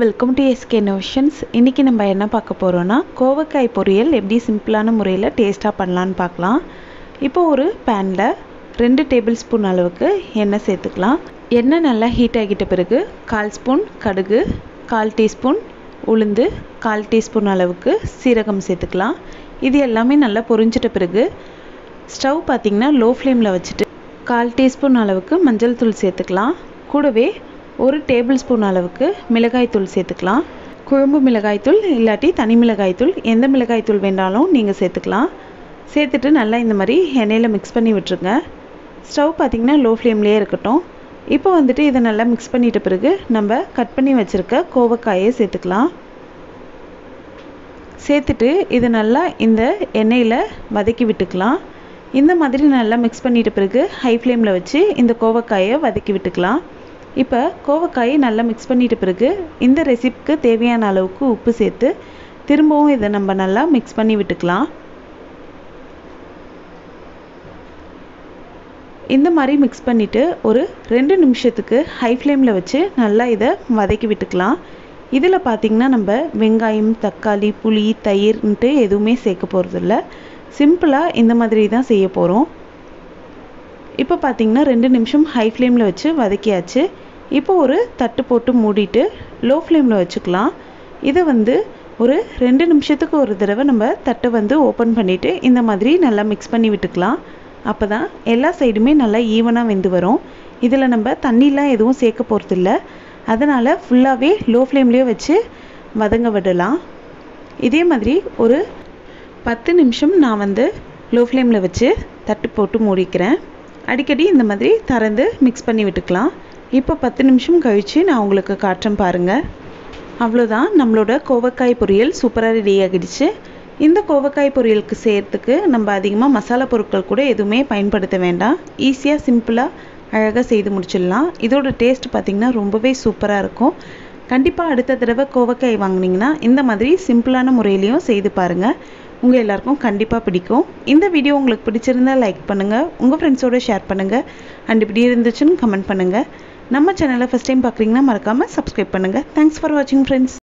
Welcome to SK notions. இன்றைக்கி நம்ம என்ன பார்க்க போகிறோன்னா கோவக்காய் பொரியல் எப்படி சிம்பிளான முறையில் டேஸ்ட்டாக பண்ணலான்னு பார்க்கலாம். இப்போ ஒரு பேனில் 2 டேபிள் ஸ்பூன் அளவுக்கு எண்ணெய் சேர்த்துக்கலாம். எண்ணெய் நல்லா ஹீட் ஆகிட்ட பிறகு 1/4 ஸ்பூன் கடுகு, 1/4 டீஸ்பூன் உளுந்து, 1/4 டீஸ்பூன் அளவுக்கு சீரகம் சேர்த்துக்கலாம். இது எல்லாமே நல்லா பொரிஞ்சிட்ட பிறகு ஸ்டவ் பார்த்திங்கன்னா லோ ஃப்ளேமில் வச்சுட்டு 1/4 டீஸ்பூன் அளவுக்கு மஞ்சள் தூள் சேர்த்துக்கலாம். கூடவே 1 டேபிள் ஸ்பூன் அளவுக்கு மிளகாய்த்தூள் சேர்த்துக்கலாம். குழம்பு மிளகாய்த்தூள் இல்லாட்டி தனி மிளகாய்த்தூள், எந்த மிளகாய்த்தூள் வேண்டாலும் நீங்கள் சேர்த்துக்கலாம். சேர்த்துட்டு நல்லா இந்த மாதிரி எண்ணெயில் மிக்ஸ் பண்ணி விட்டுருங்க. ஸ்டவ் பார்த்திங்கன்னா லோ ஃப்ளேம்லேயே இருக்கட்டும். இப்போ வந்துட்டு இதை நல்லா மிக்ஸ் பண்ணிட்ட பிறகு நம்ம கட் பண்ணி வச்சுருக்க கோவக்காயை சேர்த்துக்கலாம். சேர்த்துட்டு இதை நல்லா இந்த எண்ணெயில் வதக்கி விட்டுக்கலாம். இந்த மாதிரி நல்லா மிக்ஸ் பண்ணிட்ட பிறகு ஹை ஃப்ளேமில் வச்சு இந்த கோவக்காயை வதக்கி விட்டுக்கலாம். இப்போ கோவக்காயை நல்லா மிக்ஸ் பண்ணிட்ட பிறகு இந்த ரெசிபிக்கு தேவையான அளவுக்கு உப்பு சேர்த்து திரும்பவும் இதை நம்ம நல்லா மிக்ஸ் பண்ணி விட்டுக்கலாம். இந்த மாதிரி மிக்ஸ் பண்ணிவிட்டு ஒரு 2 நிமிஷத்துக்கு ஹை ஃப்ளேமில் வச்சு நல்லா இதை வதக்கி விட்டுக்கலாம். இதில் பார்த்திங்கன்னா நம்ம வெங்காயம், தக்காளி, புளி, தயிர்ன்ட்டு எதுவுமே சேர்க்க போகிறதில்ல. சிம்பிளாக இந்த மாதிரி தான் செய்ய போகிறோம். இப்போ பார்த்திங்கன்னா 2 நிமிஷம் ஹை ஃப்ளேமில் வச்சு வதக்கியாச்சு. இப்போ ஒரு தட்டு போட்டு மூடிட்டு லோ ஃப்ளேமில் வச்சுக்கலாம். இதை ஒரு 2 நிமிஷத்துக்கு ஒரு தடவை நம்ம தட்டை ஓப்பன் பண்ணிவிட்டு இந்த மாதிரி நல்லா மிக்ஸ் பண்ணி விட்டுக்கலாம். அப்போ தான் எல்லா சைடுமே நல்லா ஈவனாக வெந்து வரும். இதில் நம்ம தண்ணிலாம் எதுவும் சேர்க்க போகிறதில்ல. அதனால் ஃபுல்லாகவே லோ ஃப்ளேம்லேயே வச்சு வதங்க விடலாம். இதே மாதிரி ஒரு 10 நிமிஷம் நான் லோ ஃப்ளேமில் வச்சு தட்டு போட்டு மூடிக்கிறேன். அடிக்கடி இந்த மாதிரி திறந்து மிக்ஸ் பண்ணி விட்டுக்கலாம். இப்போ 10 நிமிஷம் கழித்து நான் உங்களுக்கு காட்டுறேன் பாருங்கள். அவ்வளோதான், நம்மளோட கோவக்காய் பொரியல் சூப்பராக ரெடி ஆகிடுச்சு. இந்த கோவக்காய் பொரியலுக்கு செய்கிறதுக்கு நம்ம அதிகமாக மசாலா பொருட்கள் கூட எதுவுமே பயன்படுத்த வேண்டாம். ஈஸியாக சிம்பிளாக அழகாக செய்து முடிச்சிடலாம். இதோட டேஸ்ட் பார்த்திங்கன்னா ரொம்பவே சூப்பராக இருக்கும். கண்டிப்பாக அடுத்த தடவை கோவக்காய் வாங்கினீங்கன்னா இந்த மாதிரி சிம்பிளான முறையிலையும் செய்து பாருங்கள். உங்கள் எல்லாருக்கும் கண்டிப்பாக பிடிக்கும். இந்த வீடியோ உங்களுக்கு பிடிச்சிருந்தால் லைக் பண்ணுங்கள், உங்கள் ஃப்ரெண்ட்ஸோடு ஷேர் பண்ணுங்கள், அண்ட் இப்படி இருந்துச்சுன்னு கமெண்ட் பண்ணுங்கள். நம்ம சேனலை ஃபஸ்ட் டைம் பார்க்குறீங்கன்னா மறக்காமல் சப்ஸ்கிரைப் பண்ணுங்கள். தேங்க்ஸ் ஃபார் வாட்சிங் ஃப்ரெண்ட்ஸ்.